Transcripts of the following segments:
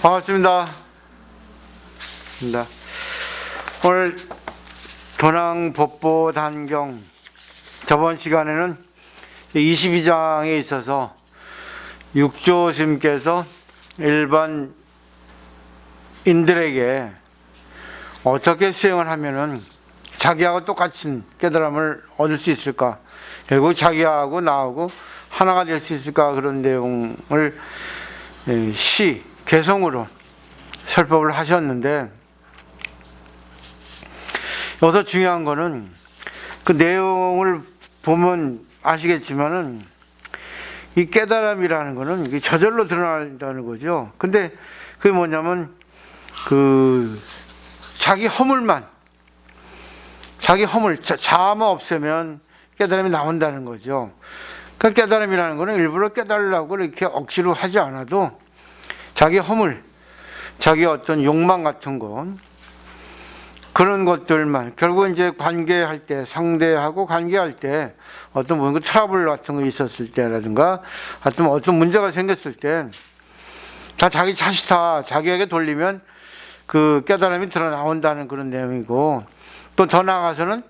반갑습니다. 오늘 도낭법보단경 저번 시간에는 22장에 있어서 육조스님께서 일반 인들에게 어떻게 수행을 하면은 자기하고 똑같은 깨달음을 얻을 수 있을까, 결국 자기하고 나하고 하나가 될 수 있을까, 그런 내용을 개성으로 설법을 하셨는데, 여기서 중요한 거는 그 내용을 보면 아시겠지만은 이 깨달음이라는 거는 저절로 드러난다는 거죠. 근데 그게 뭐냐면 자기 허물, 자아만 없애면 깨달음이 나온다는 거죠. 그 깨달음이라는 거는 일부러 깨달으려고 이렇게 억지로 하지 않아도 자기 허물, 자기 어떤 욕망 같은 거, 그런 것들만, 결국 이제 관계할 때, 상대하고 관계할 때 어떤 트러블 같은 거 있었을 때라든가 어떤 문제가 생겼을 때 다 자기 탓이 다 자기에게 돌리면 그 깨달음이 드러 나온다는 그런 내용이고, 또 더 나아가서는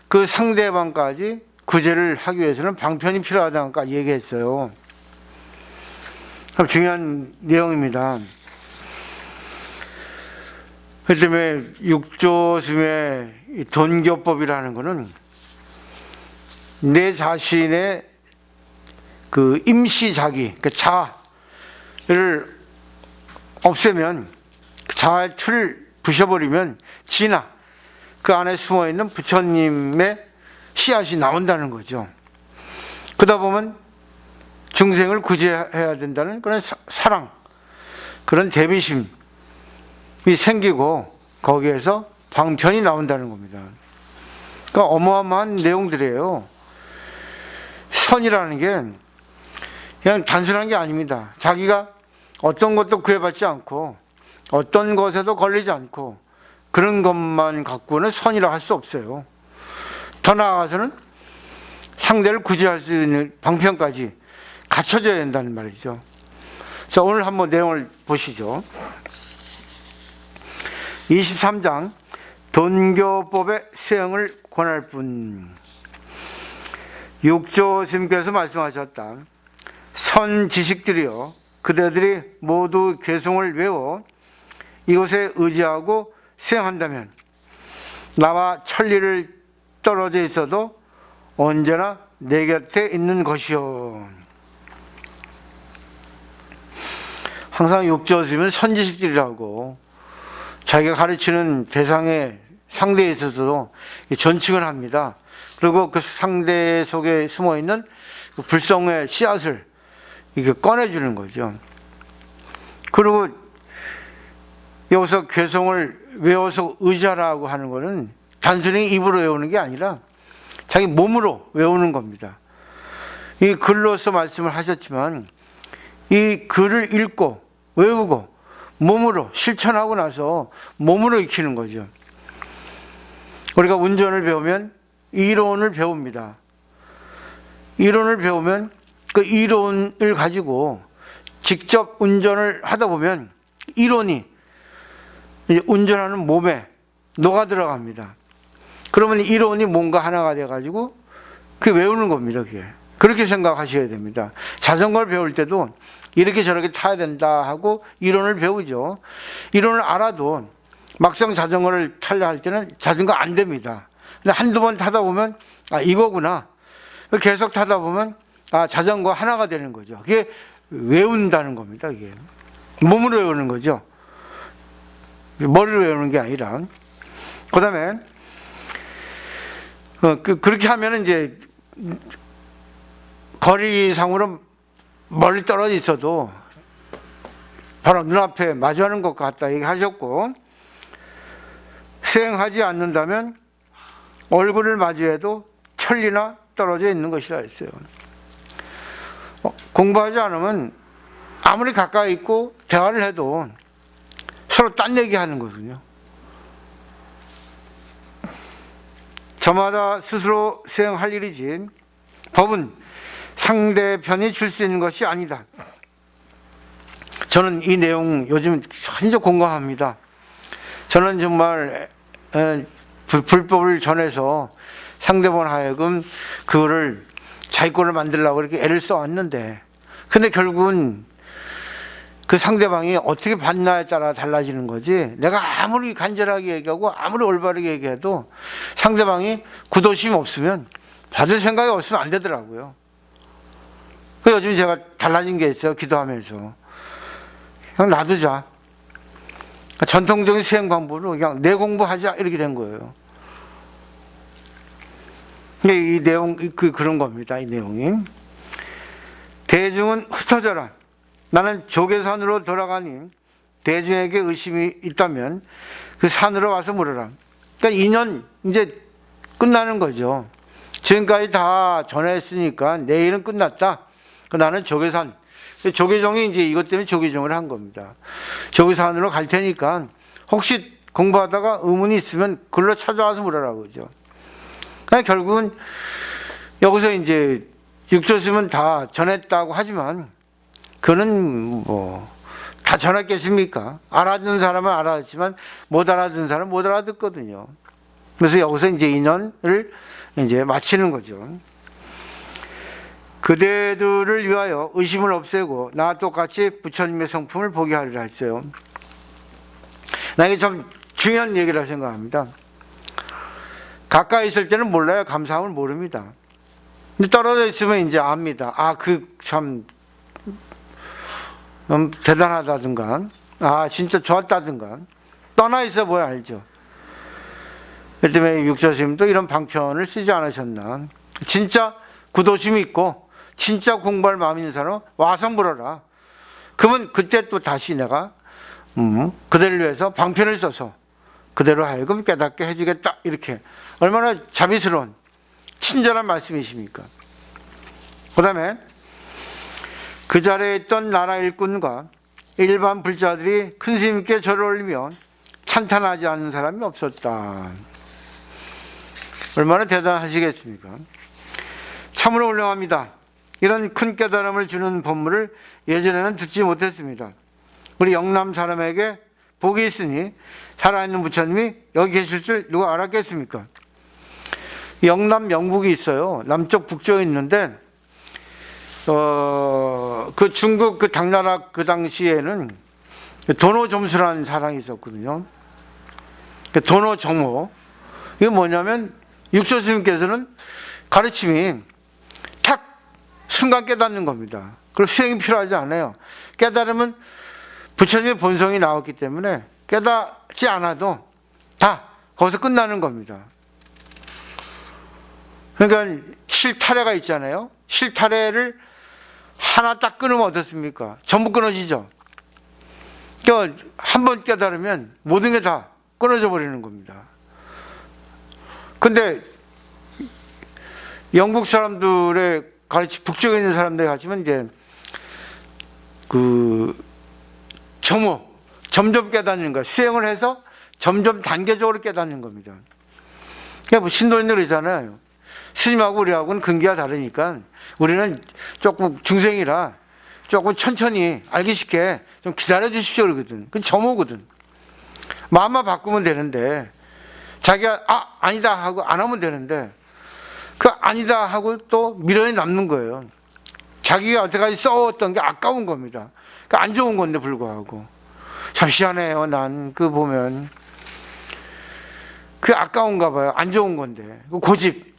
그 상대방까지 구제를 하기 위해서는 방편이 필요하다니까 얘기했어요. 중요한 내용입니다. 그 때문에 육조스님의 돈교법이라는 것은 내 자신의 그 임시자기, 그 자아를 없애면, 자아의 틀을 부셔버리면 진화, 그 안에 숨어있는 부처님의 씨앗이 나온다는 거죠. 그러다 보면 중생을 구제해야 된다는 그런 사랑, 그런 대비심이 생기고 거기에서 방편이 나온다는 겁니다. 그러니까 어마어마한 내용들이에요. 선이라는 게 그냥 단순한 게 아닙니다. 자기가 어떤 것도 구애받지 않고 어떤 것에도 걸리지 않고 그런 것만 갖고는 선이라 할 수 없어요. 더 나아가서는 상대를 구제할 수 있는 방편까지 갖춰져야 된다는 말이죠. 자, 오늘 한번 내용을 보시죠. 23장 돈교법의 수행을 권할 뿐. 육조스님께서 말씀하셨다. 선 지식들이여, 그대들이 모두 개성을 외워 이곳에 의지하고 수행한다면 나와 천리를 떨어져 있어도 언제나 내 곁에 있는 것이요. 항상 육조스님은 선지식들이라고 자기가 가르치는 대상의 상대에 있어서도 존칭을 합니다. 그리고 그 상대 속에 숨어있는 그 불성의 씨앗을 이렇게 꺼내주는 거죠. 그리고 여기서 개성을 외워서 의자라고 하는 것은 단순히 입으로 외우는 게 아니라 자기 몸으로 외우는 겁니다. 이 글로서 말씀을 하셨지만 이 글을 읽고 외우고 몸으로 실천하고 나서 몸으로 익히는 거죠. 우리가 운전을 배우면 이론을 배웁니다. 이론을 배우면 그 이론을 가지고 직접 운전을 하다 보면 이론이 이제 운전하는 몸에 녹아 들어갑니다. 그러면 이론이 뭔가 하나가 돼가지고 그게 외우는 겁니다. 그게. 그렇게 생각하셔야 됩니다. 자전거를 배울 때도 이렇게 저렇게 타야 된다 하고 이론을 배우죠. 이론을 알아도 막상 자전거를 타려 할 때는 자전거 안 됩니다. 근데 한두 번 타다 보면 이거구나. 계속 타다 보면 자전거 하나가 되는 거죠. 그게 외운다는 겁니다. 이게 몸으로 외우는 거죠. 머리로 외우는 게 아니라. 그다음에 그렇게 하면 이제 거리상으로 멀리 떨어져 있어도 바로 눈앞에 마주하는 것 같다 얘기하셨고, 수행하지 않는다면 얼굴을 마주해도 천리나 떨어져 있는 것이라 했어요. 공부하지 않으면 아무리 가까이 있고 대화를 해도 서로 딴 얘기하는 거거든요. 저마다 스스로 수행할 일이지 법은 상대편이 줄 수 있는 것이 아니다. 저는 이 내용 요즘 완전 공감합니다. 저는 정말 불법을 전해서 상대방 하여금 그거를 자기 거를 만들려고 이렇게 애를 써왔는데, 근데 결국은 그 상대방이 어떻게 받냐에 따라 달라지는 거지, 내가 아무리 간절하게 얘기하고 아무리 올바르게 얘기해도 상대방이 구도심이 없으면, 받을 생각이 없으면 안 되더라고요. 그 요즘 제가 달라진 게 있어요. 기도하면서 그냥 놔두자, 전통적인 수행 방법으로 그냥 내 공부하자, 이렇게 된 거예요. 이 내용, 그런 겁니다. 이 내용이. 대중은 흩어져라. 나는 조계산으로 돌아가니 대중에게 의심이 있다면 그 산으로 와서 물어라. 그러니까 2년 이제 끝나는 거죠. 지금까지 다 전했으니까 내일은 끝났다. 나는 조계산. 조계종이 이제 이것 때문에 조계종을 한 겁니다. 조계산으로 갈 테니까 혹시 공부하다가 의문이 있으면 글로 찾아와서 물어라, 그죠. 그러니까 결국은 여기서 이제 육조심은 다 전했다고 하지만 그는 뭐 다 전했겠습니까? 알아듣는 사람은 알아듣지만 못 알아듣는 사람은 못 알아듣거든요. 그래서 여기서 이제 2년을 이제 마치는 거죠. 그대들을 위하여 의심을 없애고 나와 똑같이 부처님의 성품을 보게 하리라 했어요. 나 이게 좀 중요한 얘기라 생각합니다. 가까이 있을 때는 몰라요. 감사함을 모릅니다. 근데 떨어져 있으면 이제 압니다. 아, 참 대단하다든가, 아, 진짜 좋았다든가. 떠나 있어 보여 알죠. 그 때문에 육조스님도 이런 방편을 쓰지 않으셨나. 진짜 구도심이 있고 진짜 공부할 마음 있는 사람은 와서 물어라. 그러면 그때 또 다시 내가 그대를 위해서 방편을 써서 그대로 하여금 깨닫게 해주겠다. 이렇게 얼마나 자비스러운 친절한 말씀이십니까. 그 다음에 그 자리에 있던 나라 일꾼과 일반 불자들이 큰 스님께 절을 올리며 찬탄하지 않는 사람이 없었다. 얼마나 대단하시겠습니까. 참으로 훌륭합니다. 이런 큰 깨달음을 주는 법문을 예전에는 듣지 못했습니다. 우리 영남 사람에게 복이 있으니 살아있는 부처님이 여기 계실 줄 누가 알았겠습니까? 영남 영북이 있어요. 남쪽 북쪽에 있는데 그 중국 그 당나라 그 당시에는 도노점수라는 사람이 있었거든요. 도노정호. 이게 뭐냐면 육조 스님께서는 가르침이 탁 순간 깨닫는 겁니다. 그리고 수행이 필요하지 않아요. 깨달으면 부처님의 본성이 나왔기 때문에 깨닫지 않아도 다 거기서 끝나는 겁니다. 그러니까 실타래가 있잖아요. 실타래를 하나 딱 끊으면 어떻습니까? 전부 끊어지죠. 그러니까 한 번 깨달으면 모든 게 다 끊어져 버리는 겁니다. 근데 영국 사람들의 가르치, 북쪽에 있는 사람들이 가르치면 이제 그 점호, 점점 깨닫는 거, 수행을 해서 점점 단계적으로 깨닫는 겁니다. 그러니까 뭐 신도인들 그러잖아요. 스님하고 우리하고는 근기가 다르니까 우리는 조금 중생이라 조금 천천히 알기 쉽게 좀 기다려 주십시오 그러거든. 그건 점호거든. 마음만 바꾸면 되는데 자기가 아니다 하고 안 하면 되는데 그 아니다 하고 또 미련이 남는 거예요. 자기가 여태까지 써왔던 게 아까운 겁니다. 그 안 좋은 건데 불구하고 참 희한해요. 난 그 보면 그 아까운가 봐요. 안 좋은 건데 그 고집,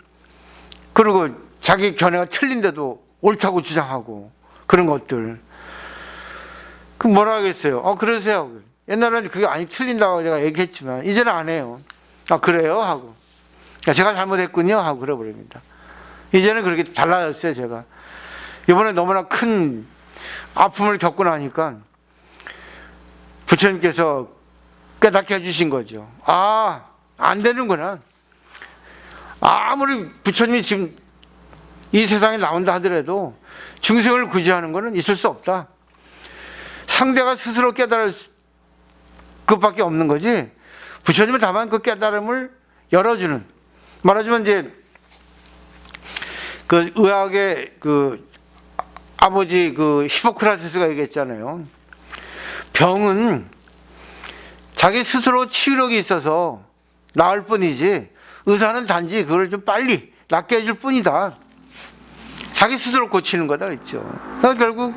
그리고 자기 견해가 틀린데도 옳다고 주장하고 그런 것들. 그 뭐라 하겠어요? 그러세요. 옛날에는 그게 아니 틀린다고 제가 얘기했지만 이제는 안 해요. 그래요? 하고 제가 잘못했군요 하고 그래버립니다. 이제는 그렇게 달라졌어요. 제가 이번에 너무나 큰 아픔을 겪고 나니까 부처님께서 깨닫게 해주신 거죠. 안 되는구나. 아무리 부처님이 지금 이 세상에 나온다 하더라도 중생을 구제하는 것은 있을 수 없다. 상대가 스스로 깨달을 그것밖에 없는 거지. 부처님은 다만 그 깨달음을 열어주는. 말하자면 이제 그 의학의 그 아버지 그 히포크라테스가 얘기했잖아요. 병은 자기 스스로 치유력이 있어서 나을 뿐이지 의사는 단지 그걸 좀 빨리 낫게 해줄 뿐이다. 자기 스스로 고치는 거다 그랬죠. 그러니까 결국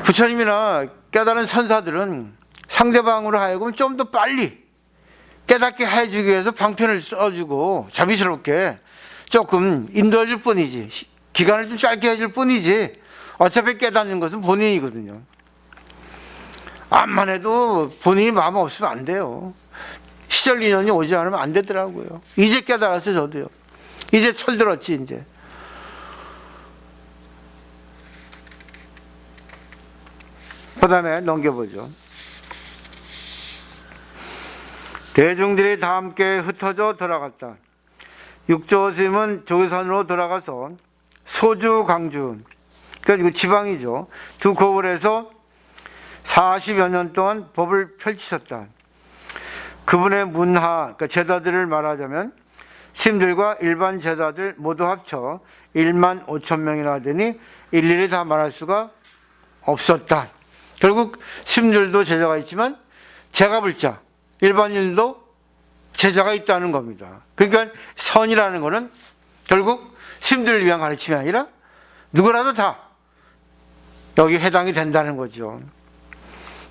부처님이나 깨달은 선사들은 상대방으로 하여금 좀 더 빨리 깨닫게 해주기 위해서 방편을 써주고 자비스럽게 조금 인도해줄 뿐이지, 기간을 좀 짧게 해줄 뿐이지 어차피 깨닫는 것은 본인이거든요. 암만 해도 본인이 마음 없으면 안 돼요. 시절 인연이 오지 않으면 안 되더라고요. 이제 깨달았어요. 저도요. 이제 철들었지 이제. 그 다음에 넘겨보죠. 대중들이 다 함께 흩어져 돌아갔다. 육조 스님은 조계산으로 돌아가서 소주, 광주, 그러니까 지방이죠. 두 고을에서 40여 년 동안 법을 펼치셨다. 그분의 문하, 그러니까 제자들을 말하자면 스님들과 일반 제자들 모두 합쳐 1만 5천 명이나 되니 일일이 다 말할 수가 없었다. 결국 스님들도 제자가 있지만 제가불자 일반인도 제자가 있다는 겁니다. 그러니까 선이라는 것은 결국 스님들을 위한 가르침이 아니라 누구라도 다 여기 해당이 된다는 거죠.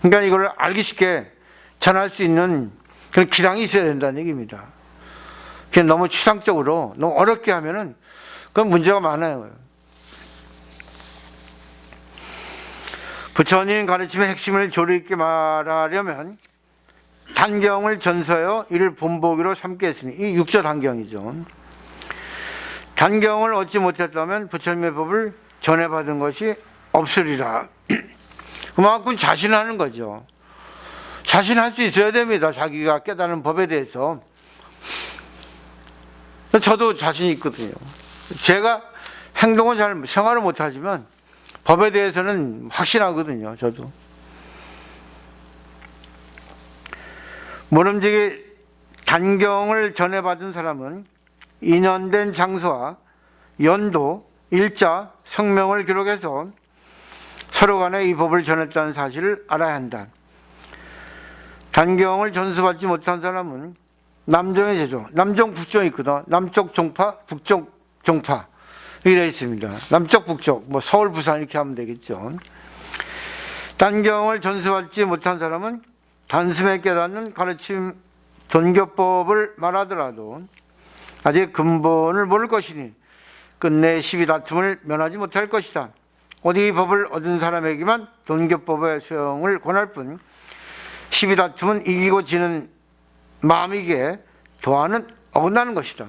그러니까 이걸 알기 쉽게 전할 수 있는 그런 기량이 있어야 된다는 얘기입니다. 그냥 너무 추상적으로 너무 어렵게 하면은 그건 문제가 많아요. 부처님 가르침의 핵심을 조리 있게 말하려면 단경을 전서하여 이를 본보기로 삼게 했으니 이 육조 단경이죠. 단경을 얻지 못했다면 부처님의 법을 전해받은 것이 없으리라. 그만큼 자신하는 거죠. 자신할 수 있어야 됩니다. 자기가 깨달은 법에 대해서. 저도 자신이 있거든요. 제가 행동은 잘 생활을 못하지만 법에 대해서는 확신하거든요. 저도. 모름지기 단경을 전해받은 사람은 인연된 장소와 연도, 일자, 성명을 기록해서 서로 간에 이 법을 전했다는 사실을 알아야 한다. 단경을 전수받지 못한 사람은 남종의 제조, 남종, 북종이 있거든. 남쪽 종파, 북쪽 종파 이렇게 되어 있습니다. 남쪽, 북쪽, 뭐 서울, 부산 이렇게 하면 되겠죠. 단경을 전수받지 못한 사람은 단숨에 깨닫는 가르침 돈교법을 말하더라도 아직 근본을 모를 것이니 끝내 시비 다툼을 면하지 못할 것이다. 오직 이 법을 얻은 사람에게만 돈교법의 소용을 권할 뿐 시비 다툼은 이기고 지는 마음이기에 도하는 어긋나는 것이다.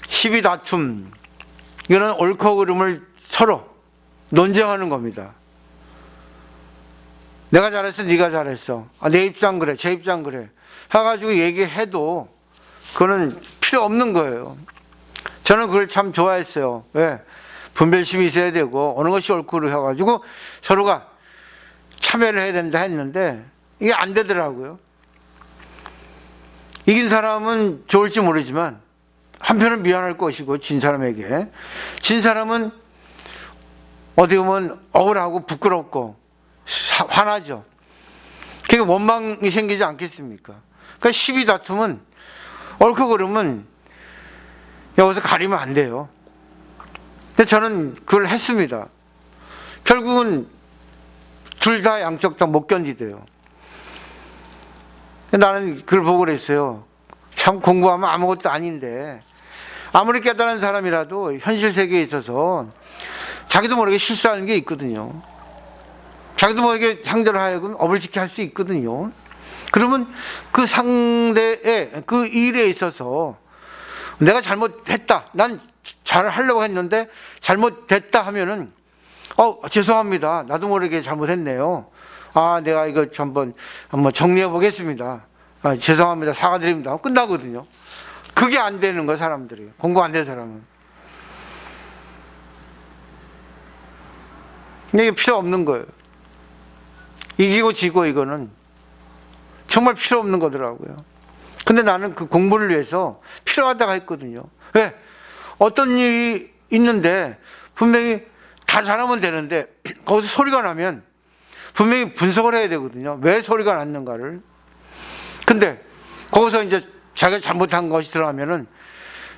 시비 다툼, 이거는 옳고 그름을 서로 논쟁하는 겁니다. 내가 잘했어, 네가 잘했어. 내 입장 그래, 제 입장 그래. 해가지고 얘기해도 그거는 필요 없는 거예요. 저는 그걸 참 좋아했어요. 왜? 분별심이 있어야 되고 어느 것이 옳고 해가지고 서로가 참여를 해야 된다 했는데 이게 안 되더라고요. 이긴 사람은 좋을지 모르지만 한편은 미안할 것이고 진 사람에게 진 사람은 어디 보면 억울하고 부끄럽고 화나죠. 그러니까 원망이 생기지 않겠습니까? 그러니까 시비 다툼은 옳고 그름은 여기서 가리면 안 돼요. 근데 저는 그걸 했습니다. 결국은 둘 다 양쪽 다 못 견디대요. 나는 그걸 보고 그랬어요. 참 공부하면 아무것도 아닌데 아무리 깨달은 사람이라도 현실 세계에 있어서 자기도 모르게 실수하는 게 있거든요. 자기도 모르게 상대를 하여금 업을지게 할 수 있거든요. 그러면 그 상대의 그 일에 있어서 내가 잘못했다. 난 잘하려고 했는데 잘못됐다 하면은 죄송합니다. 나도 모르게 잘못했네요. 내가 이거 한번 정리해 보겠습니다. 죄송합니다. 사과드립니다. 끝나거든요. 그게 안 되는 거예요, 사람들이. 공부 안 된 사람은. 근데 이게 필요 없는 거예요. 이기고 지고 이거는 정말 필요 없는 거더라고요. 근데 나는 그 공부를 위해서 필요하다고 했거든요. 왜? 어떤 일이 있는데 분명히 다 잘하면 되는데 거기서 소리가 나면 분명히 분석을 해야 되거든요. 왜 소리가 났는가를. 근데 거기서 이제 자기가 잘못한 것이 들어가면은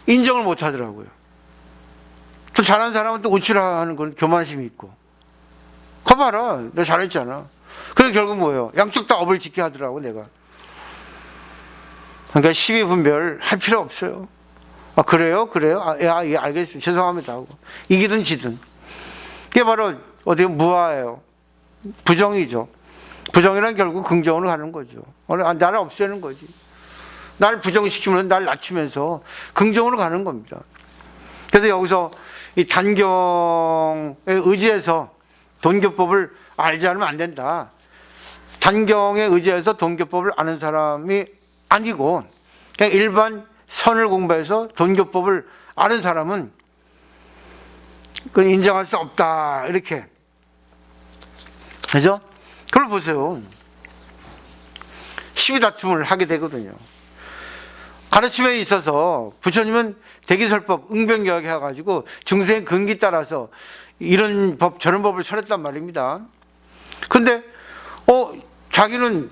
인정을 못 하더라고요. 또 잘하는 사람은 또 우쭐하는 건 교만심이 있고. 거봐라, 내가 잘했잖아. 그래서 결국 뭐예요? 양쪽 다 업을 짓게 하더라고, 내가. 그러니까 시비 분별 할 필요 없어요. 아, 그래요? 그래요? 아, 예, 알겠습니다. 죄송합니다 하고. 이기든 지든. 이게 바로 어떻게 무아예요. 부정이죠. 부정이란 결국 긍정으로 가는 거죠. 나를 없애는 거지. 날 부정시키면 날 낮추면서 긍정으로 가는 겁니다. 그래서 여기서 이 단경에 의지해서 돈교법을 알지 않으면 안 된다. 단경에 의지해서 돈교법을 아는 사람이 아니고 그냥 일반 선을 공부해서 돈교법을 아는 사람은 그건 인정할 수 없다. 이렇게. 그죠? 그걸 보세요. 시비 다툼을 하게 되거든요. 가르침에 있어서 부처님은 대기설법, 응변교학 해가지고 중생 근기 따라서 이런 법, 저런 법을 설했단 말입니다. 근데, 자기는,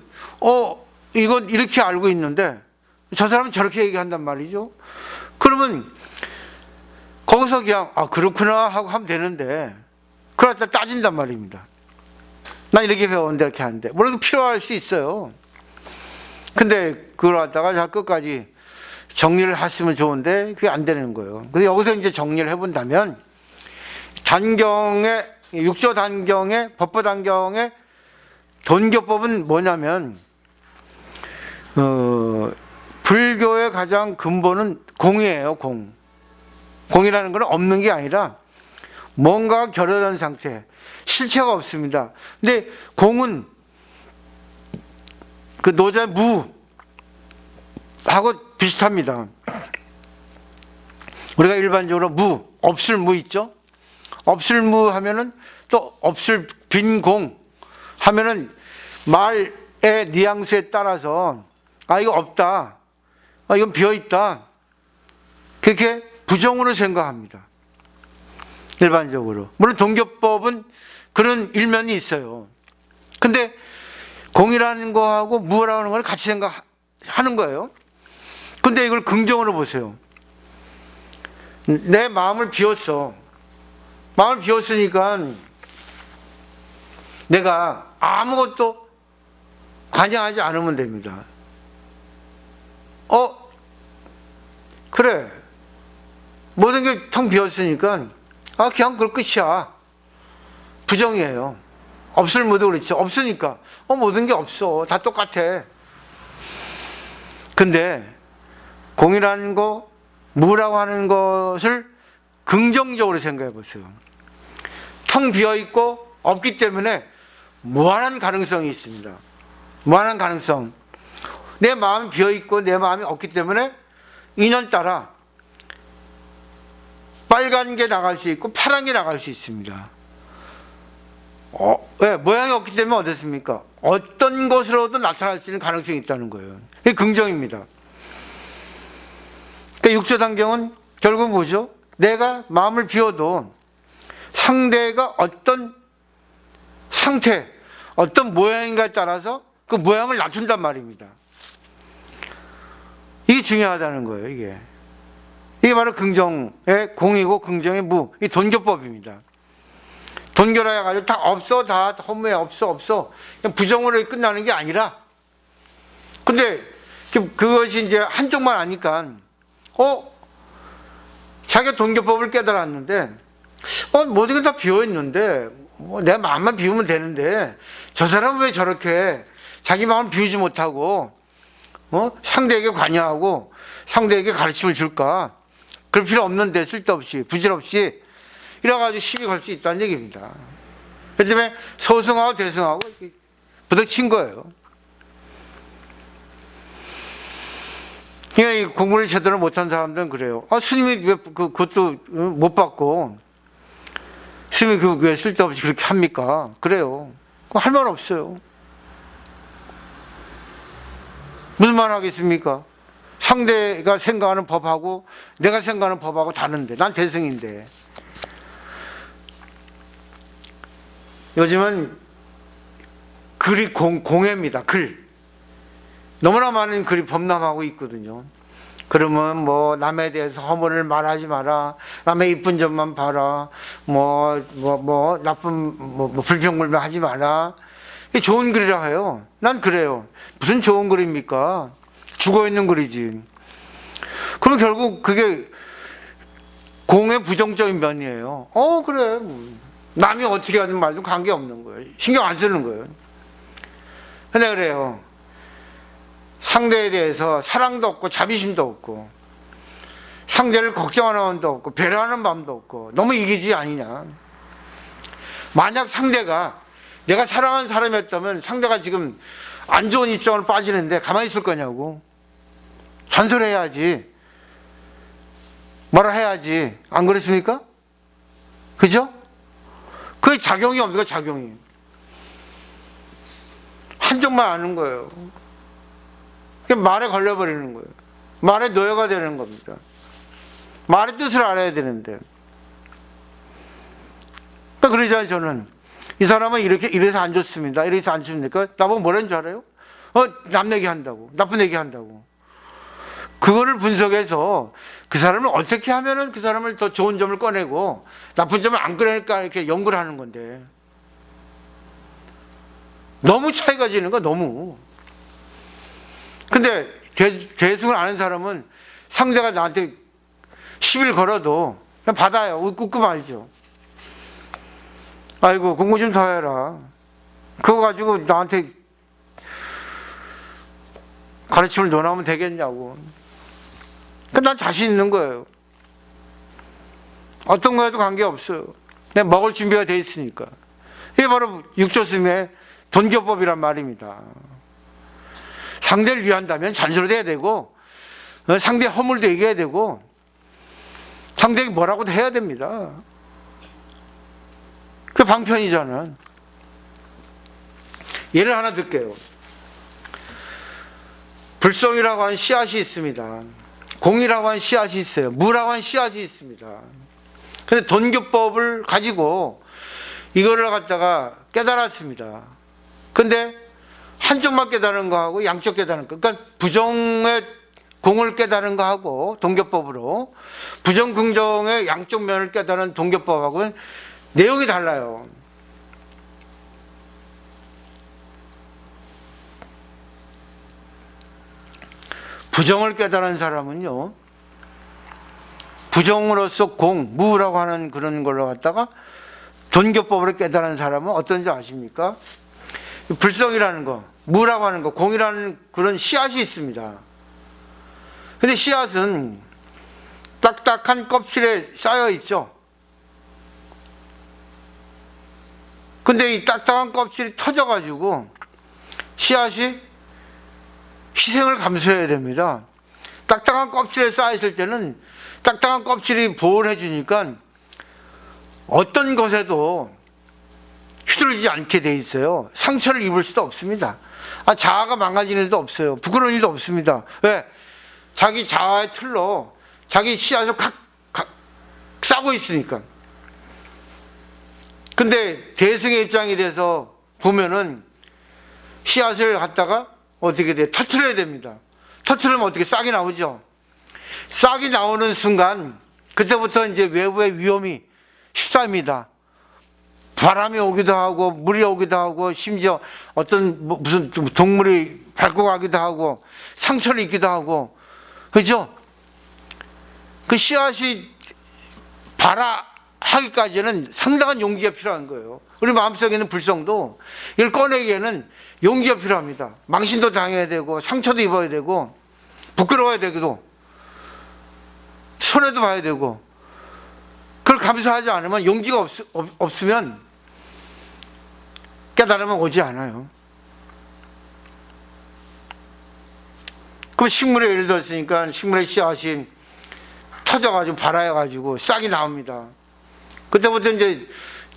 이건 이렇게 알고 있는데, 저 사람은 저렇게 얘기한단 말이죠. 그러면, 거기서 그냥, 그렇구나 하고 하면 되는데, 그러다 따진단 말입니다. 나 이렇게 배웠는데 이렇게 하는데. 물론 필요할 수 있어요. 근데 그걸 갖다가 자 끝까지 정리를 하시면 좋은데 그게 안 되는 거예요. 그래서 여기서 이제 정리를 해본다면 단경의 육조 단경의 법보 단경의 돈교법은 뭐냐면 불교의 가장 근본은 공이에요. 공이라는 건 없는 게 아니라 뭔가 결여된 상태, 실체가 없습니다. 근데 공은 그 노자 무하고 비슷합니다. 우리가 일반적으로 없을 무 있죠? 없을 무 하면은 또 없을 빈 공 하면은 말의 뉘앙스에 따라서 이거 없다. 이건 비어 있다. 그렇게 부정으로 생각합니다. 일반적으로. 물론 동교법은 그런 일면이 있어요. 근데 공이라는 거하고 무라고 하는 걸 같이 생각하는 거예요. 근데 이걸 긍정으로 보세요. 내 마음을 비웠어. 마음을 비웠으니까 내가 아무것도 관여하지 않으면 됩니다. 그래. 모든 게 텅 비었으니까 그냥 그럴 끝이야. 부정이에요. 없을 무도 그렇죠. 없으니까 모든 게 없어. 다 똑같아. 근데 공이라는 거, 무라고 하는 것을 긍정적으로 생각해 보세요. 텅 비어 있고 없기 때문에 무한한 가능성이 있습니다. 무한한 가능성. 내 마음이 비어 있고 내 마음이 없기 때문에 인연 따라 빨간 게 나갈 수 있고 파란 게 나갈 수 있습니다. 왜? 모양이 없기 때문에 어떻습니까? 어떤 것으로도 나타날 수 있는 가능성이 있다는 거예요. 이게 긍정입니다. 그러니까 육조단경은 결국 뭐죠? 내가 마음을 비워도 상대가 어떤 상태, 어떤 모양인가에 따라서 그 모양을 낮춘단 말입니다. 이게 중요하다는 거예요, 이게. 이게 바로 긍정의 공이고 긍정의 무, 이 돈교법입니다. 돈교라 해가지고 다 없어, 다 허무해, 없어. 그냥 부정으로 끝나는 게 아니라, 근데 그것이 이제 한쪽만 아니까, 자기가 돈교법을 깨달았는데, 모든 게 다 비어있는데, 내 마음만 비우면 되는데, 저 사람은 왜 저렇게 자기 마음을 비우지 못하고, 상대에게 관여하고, 상대에게 가르침을 줄까? 그럴 필요 없는데, 쓸데없이, 부질없이, 이래가지고 시비 걸 수 있다는 얘기입니다. 그 때문에 소승하고 대승하고 부딪힌 거예요. 그러니까 공부를 제대로 못한 사람들은 그래요. 스님이 왜 그것도 못 받고, 스님이 왜 쓸데없이 그렇게 합니까? 그래요. 할 말 없어요. 무슨 말 하겠습니까? 상대가 생각하는 법하고 내가 생각하는 법하고 다른데, 난 대승인데. 요즘은 글이 공해입니다. 글. 너무나 많은 글이 범람하고 있거든요. 그러면 뭐 남에 대해서 허물을 말하지 마라. 남의 이쁜 점만 봐라. 나쁜 불평불만 하지 마라. 이게 좋은 글이라 해요. 난 그래요. 무슨 좋은 글입니까? 죽어 있는 글이지. 그럼 결국 그게 공의 부정적인 면이에요. 그래. 남이 어떻게 하든 말든 관계없는 거예요. 신경 안 쓰는 거예요. 근데 그래요. 상대에 대해서 사랑도 없고 자비심도 없고 상대를 걱정하는 마음도 없고 배려하는 마음도 없고 너무 이기주의 아니냐. 만약 상대가 내가 사랑하는 사람이었다면 상대가 지금 안 좋은 입장으로 빠지는데 가만히 있을 거냐고. 잔소리해야지. 뭐라 해야지. 안 그렇습니까? 그죠? 그게 작용이 없는 거예요. 작용이. 한쪽만 아는 거예요. 말에 걸려버리는 거예요. 말에 노예가 되는 겁니다. 말의 뜻을 알아야 되는데. 그러잖아요. 저는 이 사람은 이래서 안 좋습니다. 이래서 안 좋습니까? 나보고 뭐라는 줄 알아요? 남 얘기한다고. 나쁜 얘기한다고. 그거를 분석해서 그 사람을 어떻게 하면은 그 사람을 더 좋은 점을 꺼내고 나쁜 점을 안 꺼낼까 이렇게 연구를 하는 건데. 너무 차이가 지는 거 너무. 근데 대승을 아는 사람은 상대가 나한테 시비를 걸어도 그냥 받아요. 웃고 말죠. 아이고 공부 좀 더 해라. 그거 가지고 나한테 가르침을 논하면 되겠냐고. 난 자신 있는 거예요. 어떤 거에도 관계없어요. 내가 먹을 준비가 돼 있으니까. 이게 바로 육조스님의 돈교법이란 말입니다. 상대를 위한다면 잔소리도 해야 되고 상대 허물도 얘기해야 되고 상대에게 뭐라고도 해야 됩니다. 그게 방편이잖아. 예를 하나 들게요. 불성이라고 하는 씨앗이 있습니다. 공이라고 하는 씨앗이 있어요. 무라고 하는 씨앗이 있습니다. 근데 돈교법을 가지고 이거를 갖다가 깨달았습니다. 근데 한쪽만 깨달은 거하고 양쪽 깨달은 거, 그러니까 부정의 공을 깨달은 거하고 동교법으로 부정 긍정의 양쪽 면을 깨달은 동교법하고는 내용이 달라요. 부정을 깨달은 사람은요, 부정으로서 공, 무라고 하는 그런 걸로 갖다가 돈교법으로 깨달은 사람은 어떤지 아십니까? 불성이라는 거, 무라고 하는 거, 공이라는 그런 씨앗이 있습니다. 근데 씨앗은 딱딱한 껍질에 쌓여 있죠. 근데 이 딱딱한 껍질이 터져가지고 씨앗이 희생을 감수해야 됩니다. 딱딱한 껍질에 쌓여있을 때는 딱딱한 껍질이 보호를 해주니까 어떤 것에도 휘둘리지 않게 돼 있어요. 상처를 입을 수도 없습니다. 자아가 망가질 일도 없어요. 부끄러운 일도 없습니다. 왜? 자기 자아의 틀로 자기 씨앗을 싸고 있으니까. 근데 대승의 입장이 돼서 보면은 씨앗을 갖다가 어떻게 돼? 터트려야 됩니다. 터트리면 어떻게 싹이 나오죠? 싹이 나오는 순간 그때부터 이제 외부의 위험이 시작입니다. 바람이 오기도 하고 물이 오기도 하고 심지어 어떤 무슨 동물이 밟고 가기도 하고 상처를 입기도 하고, 그죠? 그 씨앗이 발화하기까지는 상당한 용기가 필요한 거예요. 우리 마음속에 있는 불성도 이걸 꺼내기에는 용기가 필요합니다. 망신도 당해야 되고 상처도 입어야 되고 부끄러워야 되기도 손해도 봐야 되고, 그걸 감수하지 않으면 용기가 없으면 깨달으면 오지 않아요. 그럼 식물에 예를 들었으니까 식물의 씨앗이 터져가지고 발화해가지고 싹이 나옵니다. 그때부터 이제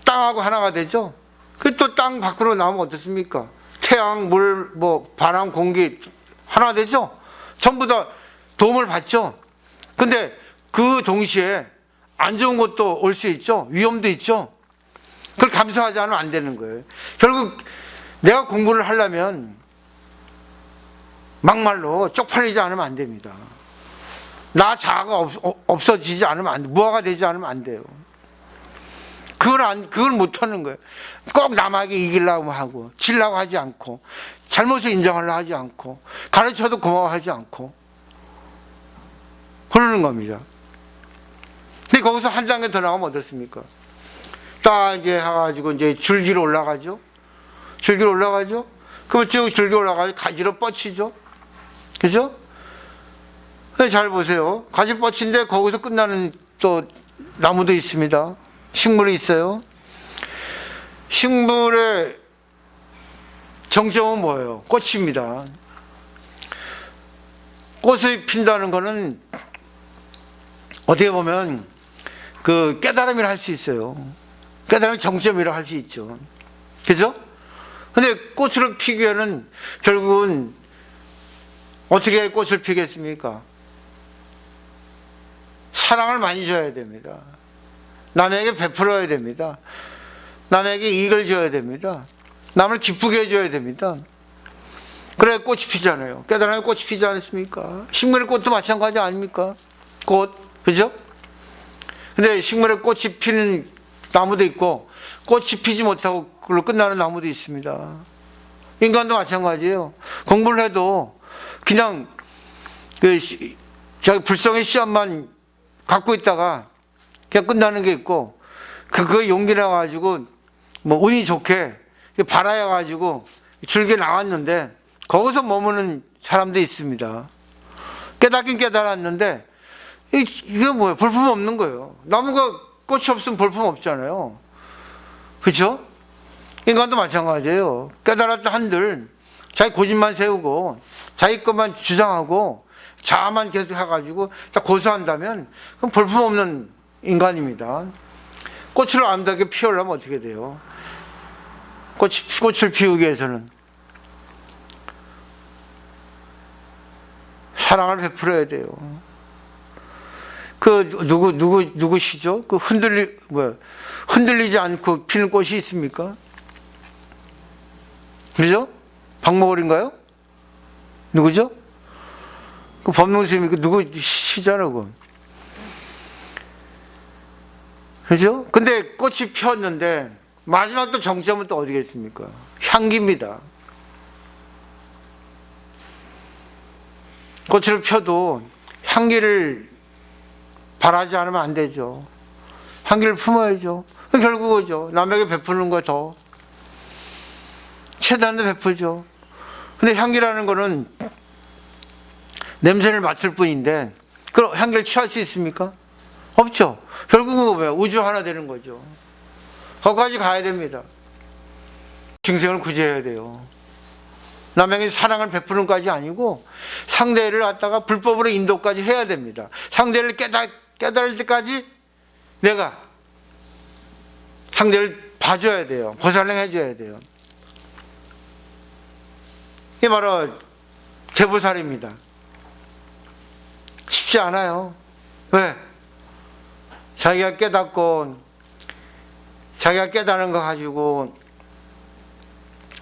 땅하고 하나가 되죠. 그 또 땅 밖으로 나오면 어떻습니까? 태양, 물, 바람, 공기 하나 되죠. 전부 다 도움을 받죠. 근데 그 동시에 안 좋은 것도 올 수 있죠. 위험도 있죠. 그걸 감수하지 않으면 안 되는 거예요. 결국 내가 공부를 하려면 막말로 쪽팔리지 않으면 안 됩니다. 나 자아가 없어지지 않으면 안 돼. 무아가 되지 않으면 안 돼요. 그걸 못 하는 거예요. 꼭 남에게 이기려고 하고, 지려고 하지 않고, 잘못을 인정하려고 하지 않고, 가르쳐도 고마워하지 않고, 그러는 겁니다. 근데 거기서 한 단계 더 나가면 어떻습니까? 딱 이제 해가지고 이제 줄기로 올라가죠? 줄기로 올라가죠? 그러면 쭉 줄기 올라가서 가지로 뻗치죠? 그죠? 잘 보세요. 가지 뻗친데 거기서 끝나는 또 나무도 있습니다. 식물이 있어요. 식물의 정점은 뭐예요? 꽃입니다. 꽃을 핀다는 거는 어떻게 보면 그 깨달음이라 할 수 있어요. 깨달음이 정점이라 할 수 있죠. 그죠? 근데 꽃을 피기 위해는 결국은 어떻게 꽃을 피겠습니까? 사랑을 많이 줘야 됩니다. 남에게 베풀어야 됩니다. 남에게 이익을 줘야 됩니다. 남을 기쁘게 해줘야 됩니다. 그래야 꽃이 피잖아요. 깨달음의 꽃이 피지 않습니까? 식물의 꽃도 마찬가지 아닙니까? 꽃, 그죠? 근데 식물의 꽃이 피는 나무도 있고 꽃이 피지 못하고 그걸로 끝나는 나무도 있습니다. 인간도 마찬가지예요. 공부를 해도 그냥 자기 불성의 씨앗만 갖고 있다가 그냥 끝나는 게 있고, 그거 용기 나가지고 뭐 운이 좋게 발아야 가지고 줄기에 나왔는데 거기서 머무는 사람도 있습니다. 깨닫긴 깨달았는데 이게 뭐예요? 볼품 없는 거예요. 나무가 꽃이 없으면 볼품 없잖아요. 그렇죠? 인간도 마찬가지예요. 깨달았다 한들 자기 고집만 세우고 자기 것만 주장하고 자아만 계속 해가지고 딱 고수한다면 그럼 볼품 없는 인간입니다. 꽃을 아름답게 피우려면 어떻게 돼요? 꽃을 피우기 위해서는 사랑을 베풀어야 돼요. 그 누구시죠? 그 흔들리지 않고 피는 꽃이 있습니까? 그죠? 박목월인가요? 누구죠? 그 법문스님이 그 누구시잖아요, 그거. 그죠? 근데 꽃이 피었는데 마지막 또 정점은 또 어디겠습니까? 향기입니다. 꽃을 펴도 향기를 바라지 않으면 안 되죠. 향기를 품어야죠. 결국은죠. 남에게 베푸는 거 더 최대한도 베풀죠. 근데 향기라는 거는 냄새를 맡을 뿐인데 그럼 향기를 취할 수 있습니까? 없죠. 결국은 뭐예요? 우주 하나 되는 거죠. 거기까지 가야 됩니다. 중생을 구제해야 돼요. 남에게 사랑을 베푸는 것까지 아니고 상대를 갖다가 불법으로 인도까지 해야 됩니다. 상대를 깨달을 때까지 내가 상대를 봐줘야 돼요. 보살행해줘야 돼요. 이게 바로 제보살입니다. 쉽지 않아요. 왜? 자기가 깨닫고 자기가 깨달은 거 가지고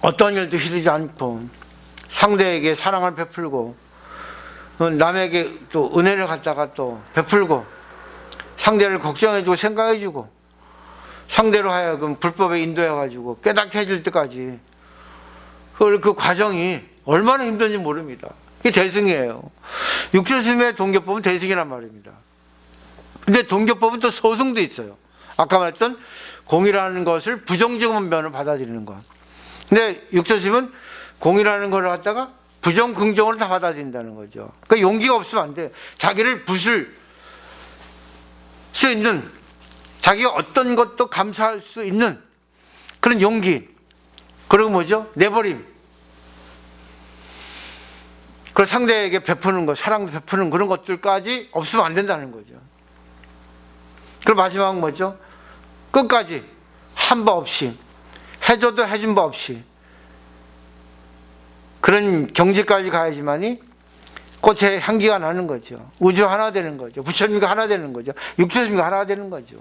어떤 일도 휘두르지 않고 상대에게 사랑을 베풀고 남에게 또 은혜를 갖다가 또 베풀고 상대를 걱정해주고 생각해주고 상대로 하여금 불법에 인도해가지고 깨닫게 해줄 때까지 그 과정이 얼마나 힘든지 모릅니다. 이게 대승이에요. 육조스님의 동교법은 대승이란 말입니다. 근데 동교법은 또 소승도 있어요. 아까 말했던 공이라는 것을 부정적인 면을 받아들이는 것. 근데 육조스님은 공이라는 걸 갖다가 부정, 긍정으로 다 받아들인다는 거죠. 그러니까 용기가 없으면 안 돼요. 자기를 부술 수 있는, 자기가 어떤 것도 감사할 수 있는 그런 용기. 그리고 뭐죠? 내버림. 그 상대에게 베푸는 것, 사랑도 베푸는 그런 것들까지 없으면 안 된다는 거죠. 그리고 마지막은 뭐죠? 끝까지 한 바 없이, 해줘도 해준 바 없이 그런 경지까지 가야지만이 꽃의 향기가 나는 거죠. 우주 하나 되는 거죠. 부처님과 하나 되는 거죠. 육조스님과 하나 되는 거죠.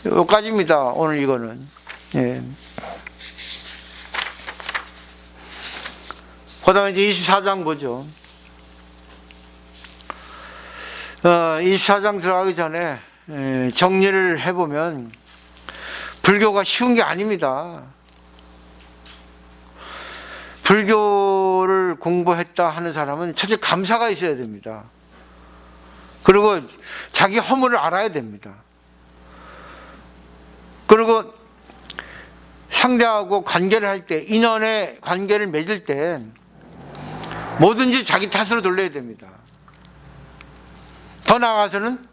여기까지입니다. 오늘 이거는. 예. 그 다음에 이제 24장 보죠. 24장 들어가기 전에 정리를 해보면 불교가 쉬운 게 아닙니다. 불교를 공부했다 하는 사람은 첫째 감사가 있어야 됩니다. 그리고 자기 허물을 알아야 됩니다. 그리고 상대하고 관계를 할 때, 인연의 관계를 맺을 때 뭐든지 자기 탓으로 돌려야 됩니다. 더 나아가서는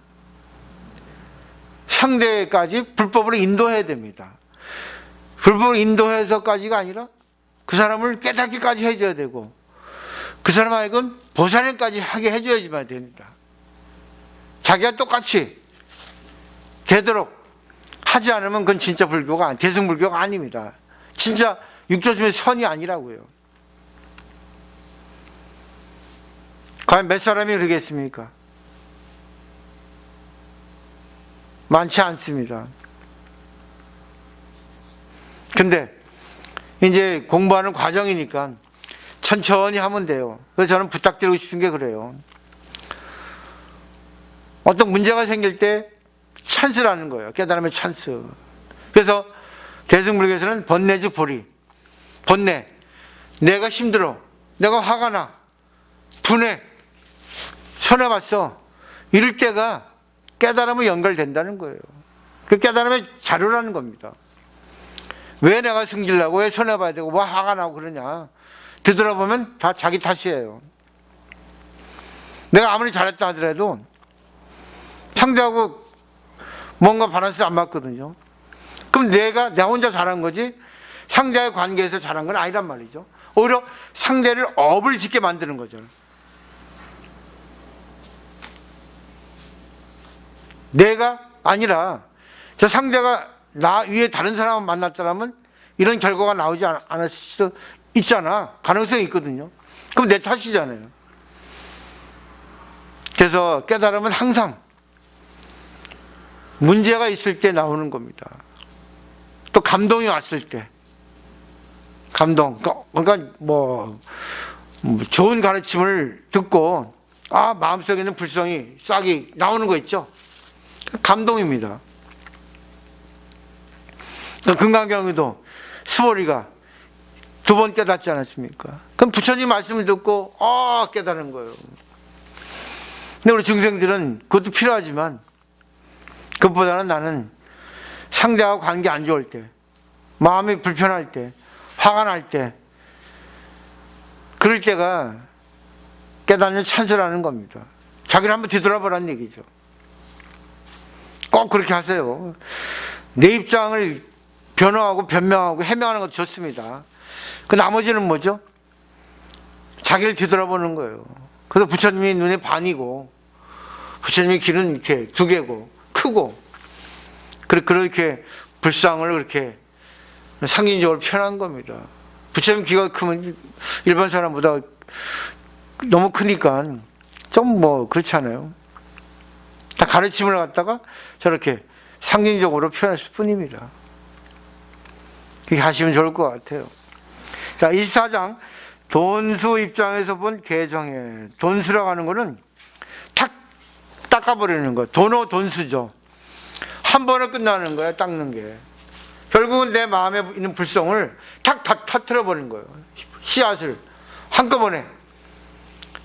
상대까지 불법으로 인도해야 됩니다. 불법으로 인도해서까지가 아니라 그 사람을 깨닫기까지 해줘야 되고 그 사람 하여금 보살행까지 하게 해줘야지만 됩니다. 자기가 똑같이 되도록 하지 않으면 그건 진짜 불교가, 대승불교가 아닙니다. 진짜 육조심의 선이 아니라고요. 과연 몇 사람이 그러겠습니까? 많지 않습니다. 근데 이제 공부하는 과정이니까 천천히 하면 돼요. 그래서 저는 부탁드리고 싶은 게 그래요. 어떤 문제가 생길 때 찬스라는 거예요. 깨달음의 찬스. 그래서 대승불교에서는 번뇌즉 불이. 번뇌. 내가 힘들어. 내가 화가 나. 분해. 손해봤어. 이럴 때가 깨달음에 연결된다는 거예요. 그 깨달음의 자료라는 겁니다. 왜 내가 승질나고 왜 손해봐야 되고 뭐 화가 나고 그러냐. 되돌아보면 다 자기 탓이에요. 내가 아무리 잘했다 하더라도 상대하고 뭔가 밸런스 안 맞거든요. 그럼 내가 혼자 잘한 거지 상대와의 관계에서 잘한 건 아니란 말이죠. 오히려 상대를 업을 짓게 만드는 거죠. 내가 아니라 저 상대가 나 위에 다른 사람을 만났더라면 이런 결과가 나오지 않았을 수도 있잖아. 가능성이 있거든요. 그럼 내 탓이잖아요. 그래서 깨달음은 항상 문제가 있을 때 나오는 겁니다. 또 감동이 왔을 때. 감동. 그러니까 뭐 좋은 가르침을 듣고 마음속에 있는 불성이 싹이 나오는 거 있죠. 감동입니다. 금강경에도 수보리가 2번 깨닫지 않았습니까? 그럼 부처님 말씀을 듣고 깨달은 거예요. 근데 우리 중생들은 그것도 필요하지만 그것보다는 나는 상대하고 관계 안 좋을 때, 마음이 불편할 때, 화가 날 때, 그럴 때가 깨닫는 찬스라는 겁니다. 자기를 한번 뒤돌아보라는 얘기죠. 꼭 그렇게 하세요. 내 입장을 변호하고 변명하고 해명하는 것도 좋습니다. 그 나머지는 뭐죠? 자기를 뒤돌아보는 거예요. 그래서 부처님이 눈에 반이고 부처님의 길은 이렇게 2개고 크고 그렇게 불상을 그렇게 상징적으로 표현한 겁니다. 부처님 귀가 크면 일반 사람보다 너무 크니까 좀 그렇지 않아요? 다 가르침을 갖다가 저렇게 상징적으로 표현했을 뿐입니다. 그렇게 하시면 좋을 것 같아요. 자, 24장 돈수 입장에서 본 개정에, 돈수라고 하는 거는 탁 닦아버리는 거. 돈수죠. 한 번에 끝나는 거야, 닦는 게. 결국은 내 마음에 있는 불성을 탁 터뜨려 버리는 거예요. 씨앗을 한꺼번에.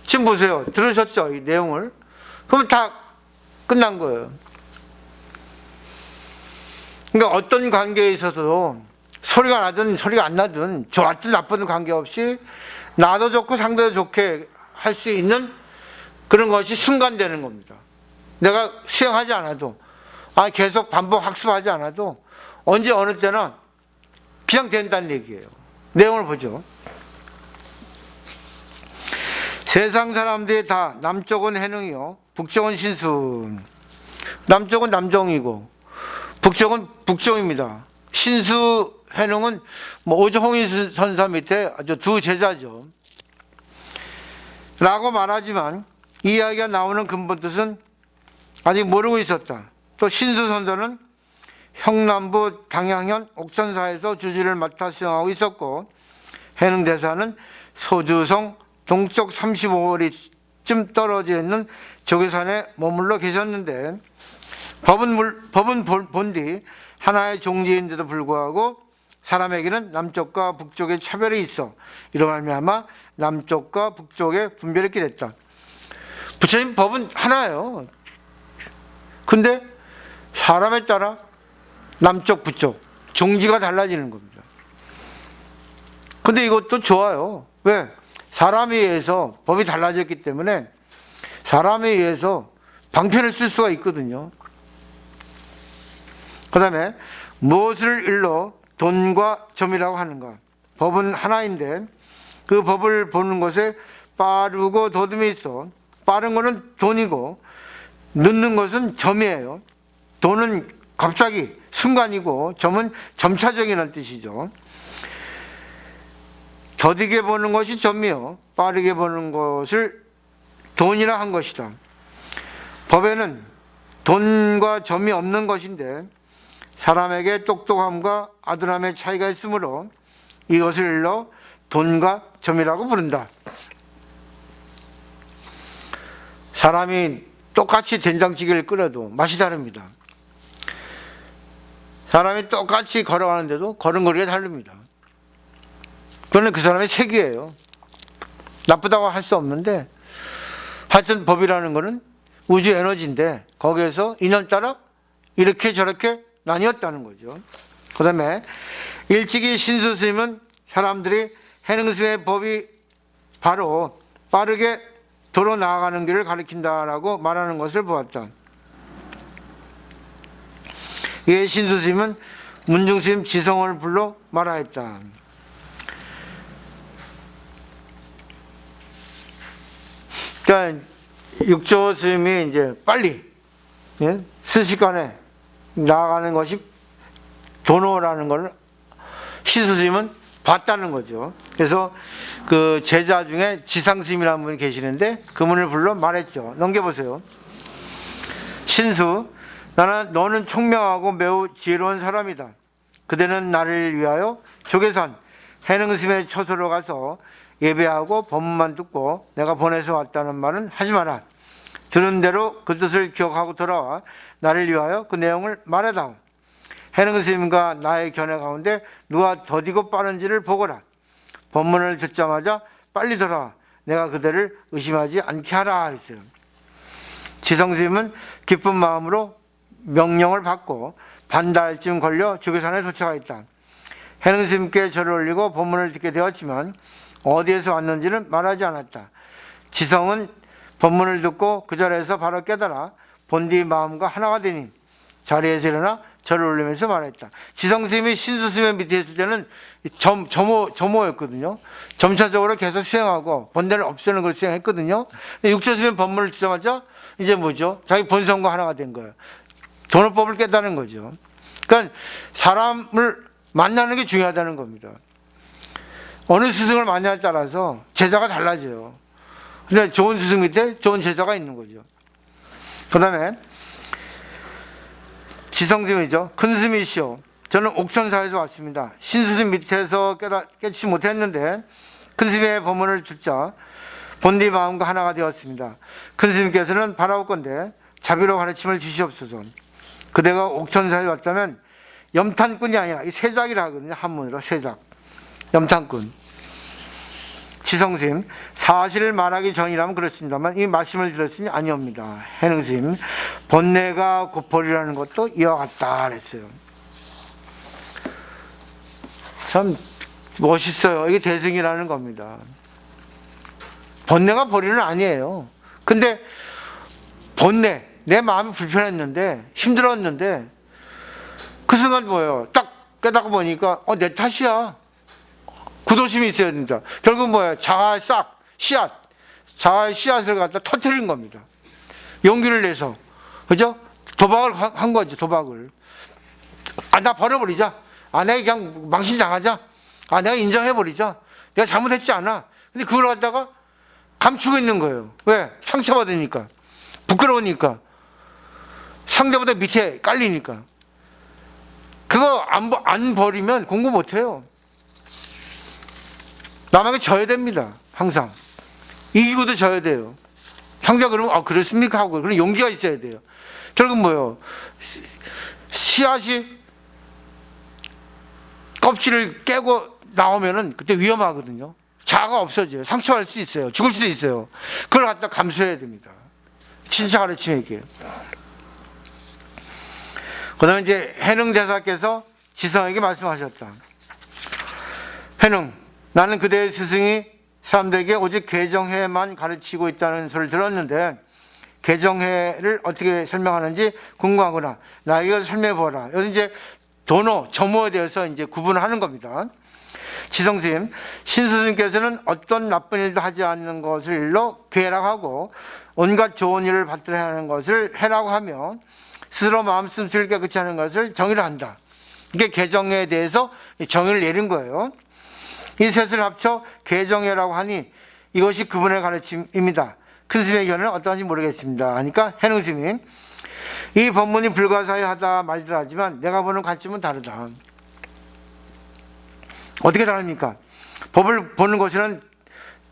지금 보세요. 들으셨죠? 이 내용을. 그러면 다 끝난 거예요. 그러니까 어떤 관계에 있어서도 소리가 나든 소리가 안 나든 좋았든 나쁘든 관계없이 나도 좋고 상대도 좋게 할 수 있는 그런 것이 순간되는 겁니다. 내가 수행하지 않아도 계속 반복 학습하지 않아도 언제 어느 때나 그냥 된다는 얘기예요. 내용을 보죠. 세상 사람들이 다 남쪽은 해능이요 북쪽은 신수. 남쪽은 남종이고 북쪽은 북종입니다. 신수 해능은 오종홍인 선사 밑에 아주 2 제자죠. 라고 말하지만 이 이야기가 나오는 근본 뜻은 아직 모르고 있었다. 또 신수 선사는 형남부 당양현 옥천사에서 주지를 맡아 수행하고 있었고, 해능대사는 소주성 동쪽 35거리쯤 떨어져 있는 조계산에 머물러 계셨는데, 법은 본디 하나의 종지인데도 불구하고 사람에게는 남쪽과 북쪽의 차별이 있어 이로 말미암아 남쪽과 북쪽에 분별했게 됐다. 부처님 법은 하나예요. 근데 사람에 따라 남쪽 북쪽 종지가 달라지는 겁니다. 근데 이것도 좋아요. 왜? 사람에 의해서 법이 달라졌기 때문에 사람에 의해서 방편을 쓸 수가 있거든요. 그 다음에 무엇을 일러 돈과 점이라고 하는가? 법은 하나인데 그 법을 보는 것에 빠르고 더듬이 있어. 빠른 것은 돈이고 늦는 것은 점이에요. 돈은 갑자기 순간이고 점은 점차적이라는 뜻이죠. 더디게 보는 것이 점이요, 빠르게 보는 것을 돈이라 한 것이다. 법에는 돈과 점이 없는 것인데 사람에게 똑똑함과 아둔함의 차이가 있으므로 이것을 일러 돈과 점이라고 부른다. 사람이 똑같이 된장찌개를 끓여도 맛이 다릅니다. 사람이 똑같이 걸어가는데도 걸음걸이가 다릅니다. 그거는 그 사람의 색이에요. 나쁘다고 할 수 없는데 하여튼 법이라는 것은 우주 에너지인데 거기에서 인연 따라 이렇게 저렇게 나뉘었다는 거죠. 그 다음에 일찍이 신수 스님은 사람들이 해능스님의 법이 바로 빠르게 도로 나아가는 길을 가리킨다라고 말하는 것을 보았다. 이에 신수 스님은 문중 스님 지성을 불러 말하였다. 그러니까 육조 스님이 이제 빨리 순식간에 나아가는 것이 도노라는 걸 신수 스님은 봤다는 거죠. 그래서 그 제자 중에 지상스님이라는 분이 계시는데 그분을 불러 말했죠. 넘겨보세요. 신수, 너는 총명하고 매우 지혜로운 사람이다. 그대는 나를 위하여 조계산 해능스님의 처소로 가서 예배하고 법문만 듣고 내가 보내서 왔다는 말은 하지 마라. 들은 대로 그 뜻을 기억하고 돌아와 나를 위하여 그 내용을 말하다오. 해능스님과 나의 견해 가운데 누가 더디고 빠른지를 보거라. 법문을 듣자마자 빨리 돌아와 내가 그대를 의심하지 않게 하라 했어요. 지성스님은 기쁜 마음으로 명령을 받고 반달쯤 걸려 조계산에 도착하였다. 해능스님께 절을 올리고 법문을 듣게 되었지만 어디에서 왔는지는 말하지 않았다. 지성은 법문을 듣고 그 자리에서 바로 깨달아 본디 마음과 하나가 되니 자리에서 일어나 절을 올리면서 말했다. 지성스님이 신수스님의 밑에 있을 때는 점호였거든요. 점차적으로 계속 수행하고 본대를 없애는 걸 수행했거든요. 육조스님의 법문을 듣자마자 이제 뭐죠? 자기 본성과 하나가 된 거예요. 도노법을 깨달은 거죠. 그러니까 사람을 만나는 게 중요하다는 겁니다. 어느 스승을 만나냐에 따라서 제자가 달라져요. 근데 좋은 스승 밑에 좋은 제자가 있는 거죠. 그 다음에 지성스님이죠. 큰 스님이시오. 저는 옥천사에서 왔습니다. 신스님 밑에서 깨닫지 못했는데 큰 스님의 법문을 듣자 본디 마음과 하나가 되었습니다. 큰 스님께서는 바라옵건대 자비로 가르침을 주시옵소서. 그대가 옥천사에 왔다면 염탄꾼이 아니라 이 세작이라 하거든요. 한문으로 세작. 염탄꾼. 지성스님, 사실을 말하기 전이라면 그렇습니다만 이 말씀을 들었으니 아니옵니다. 해능스님, 본내가 곧 벌이라는 것도 이와 같다 그랬어요. 참 멋있어요. 이게 대승이라는 겁니다. 본내가 벌이는 아니에요. 근데 본내, 내 마음이 불편했는데 힘들었는데 그 순간 뭐예요? 딱 깨닫고 보니까 내 탓이야. 구도심이 있어야 된다. 결국 뭐예요? 자아의 자아의 씨앗을 갖다 터뜨린 겁니다. 용기를 내서. 그죠? 도박을 한 거죠, 도박을. 나 버려버리자. 내가 그냥 망신당하자. 내가 인정해버리자. 내가 잘못했지 않아. 근데 그걸 갖다가 감추고 있는 거예요. 왜? 상처받으니까. 부끄러우니까. 상대보다 밑에 깔리니까. 그거 안 버리면 공부 못해요. 남에게 져야 됩니다. 항상. 이기고도 져야 돼요. 상대가 그러면 그렇습니까? 하고 그런 용기가 있어야 돼요. 결국 뭐예요? 씨앗이 껍질을 깨고 나오면은 그때 위험하거든요. 자아가 없어져요. 상처할 수 있어요. 죽을 수도 있어요. 그걸 갖다 감수해야 됩니다. 진짜 가르침이 얘기해요. 그 다음에 이제 해능 대사께서 지성에게 말씀하셨다. 해능, 나는 그대의 스승이 사람들에게 오직 개정해만 가르치고 있다는 소리를 들었는데 개정해를 어떻게 설명하는지 궁금하구나. 나에게 설명해 보라. 여기 이제 도노, 점호에 대해서 이제 구분하는 겁니다. 지성스님, 신스님께서는 어떤 나쁜 일도 하지 않는 것을 일로 괴라고 하고 온갖 좋은 일을 받들어 하는 것을 해라고 하며 스스로 마음 숨쉬를 깨끗이 하는 것을 정의를 한다. 이게 개정해에 대해서 정의를 내린 거예요. 이 셋을 합쳐 개정해라고 하니 이것이 그분의 가르침입니다. 큰 스님의 견해는 어떠한지 모르겠습니다. 하니까 해능 스님, 이 법문이 불가사의하다 말들 하지만 내가 보는 관점은 다르다. 어떻게 다릅니까? 법을 보는 것에는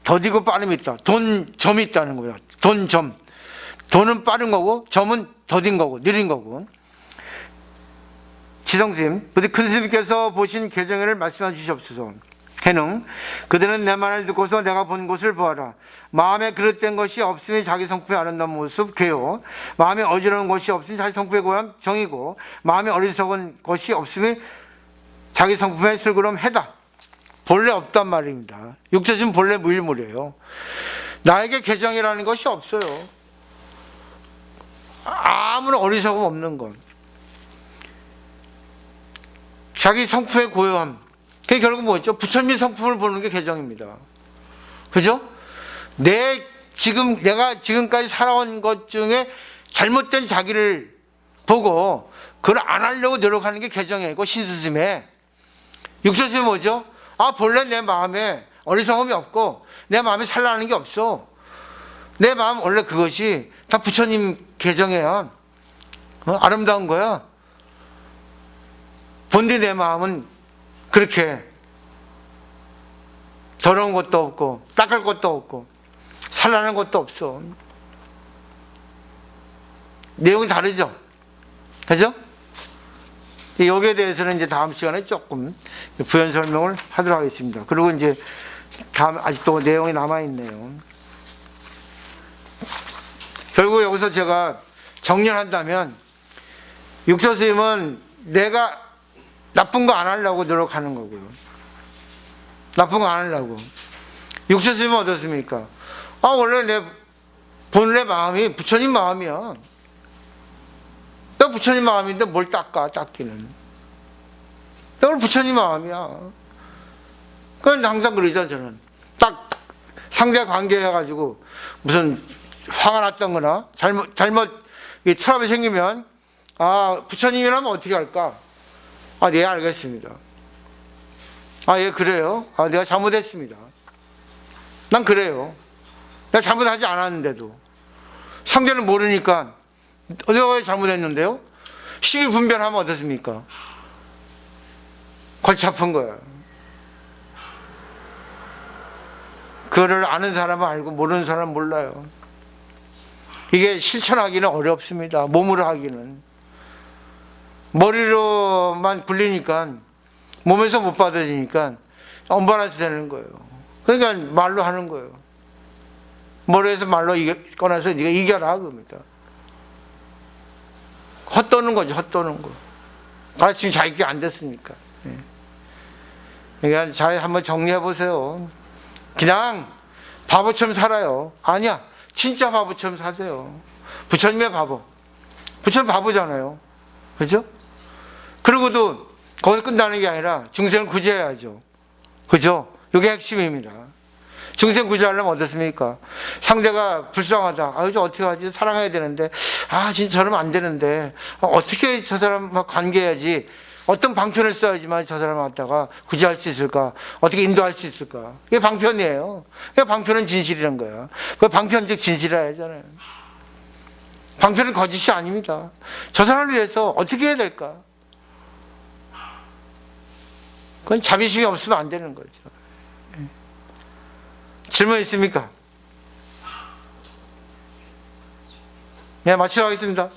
더디고 빠름이 있다. 돈점이 있다는 거예요. 돈점. 돈은 빠른 거고 점은 더딘 거고 느린 거고. 지성스님, 부디 큰 스님께서 보신 개정해를 말씀해 주시옵소서. 해능, 그대는 내 말을 듣고서 내가 본 것을 보아라. 마음에 그릇된 것이 없으니 자기 성품의 아름다운 모습 괴요, 마음에 어지러운 것이 없으니 자기 성품의 고향 정이고, 마음에 어리석은 것이 없으니 자기 성품의 슬그럼 해다. 본래 없단 말입니다. 육체는 본래 무일물이에요. 나에게 개정이라는 것이 없어요. 아무런 어리석음 없는 것. 자기 성품의 고요함. 그게 결국 뭐였죠? 부처님 성품을 보는 게 개정입니다. 그죠? 내가 지금까지 살아온 것 중에 잘못된 자기를 보고 그걸 안 하려고 노력하는 게 개정이고 신스심에. 육체심이 뭐죠? 본래 내 마음에 어리석음이 없고 내 마음에 산란하는 게 없어. 내 마음 원래 그것이 다 부처님 개정이야. 아름다운 거야. 본디 내 마음은 그렇게 더러운 것도 없고 닦을 것도 없고 산란한 것도 없어. 내용이 다르죠? 그죠? 여기에 대해서는 이제 다음 시간에 조금 부연 설명을 하도록 하겠습니다. 그리고 이제 다음 아직도 내용이 남아있네요. 결국 여기서 제가 정리한다면 육처스님은 내가 나쁜 거 안 하려고 노력하는 거고요. 나쁜 거 안 하려고. 육처스님은 어떻습니까? 원래 내 본래 마음이 부처님 마음이야. 나 부처님 마음인데 뭘 닦기는. 나 부처님 마음이야. 그건 항상 그러죠, 저는. 딱 상대 관계해가지고 무슨 화가 났던 거나 잘못 트러블이 생기면, 부처님이라면 어떻게 할까? 네, 알겠습니다. 예, 그래요. 내가 잘못했습니다. 난 그래요. 내가 잘못하지 않았는데도. 상대는 모르니까, 내가 왜 잘못했는데요? 시비 분별하면 어떻습니까? 골치 아픈 거야. 그거를 아는 사람은 알고 모르는 사람은 몰라요. 이게 실천하기는 어렵습니다. 몸으로 하기는. 머리로만 굴리니까 몸에서 못 받아지니까 언밸런스 되는 거예요. 그러니까 말로 하는 거예요. 머리에서 말로 꺼내서 네가 이겨라 그럽니다. 헛도는 거죠. 헛도는 거. 가르침이 자기게 안 됐으니까. 그러니까 잘 한번 정리해 보세요. 그냥 바보처럼 살아요. 아니야. 진짜 바보처럼 사세요. 부처님의 바보. 부처님 바보잖아요. 그죠? 그러고도 거기서 끝나는 게 아니라 중생을 구제해야죠. 그죠? 이게 핵심입니다. 중생 구제하려면 어떻습니까? 상대가 불쌍하다. 이거 어떻게 하지? 사랑해야 되는데. 진짜 저러면 안 되는데. 어떻게 저 사람과 관계해야지? 어떤 방편을 써야지만 저 사람을 갖다가 구제할 수 있을까? 어떻게 인도할 수 있을까? 이게 방편이에요. 방편은 진실이란 거야. 그 방편적 진실이라 하잖아요. 방편은 거짓이 아닙니다. 저 사람을 위해서 어떻게 해야 될까? 그건 자비심이 없으면 안 되는 거죠. 질문 있습니까? 네, 마치도록 하겠습니다.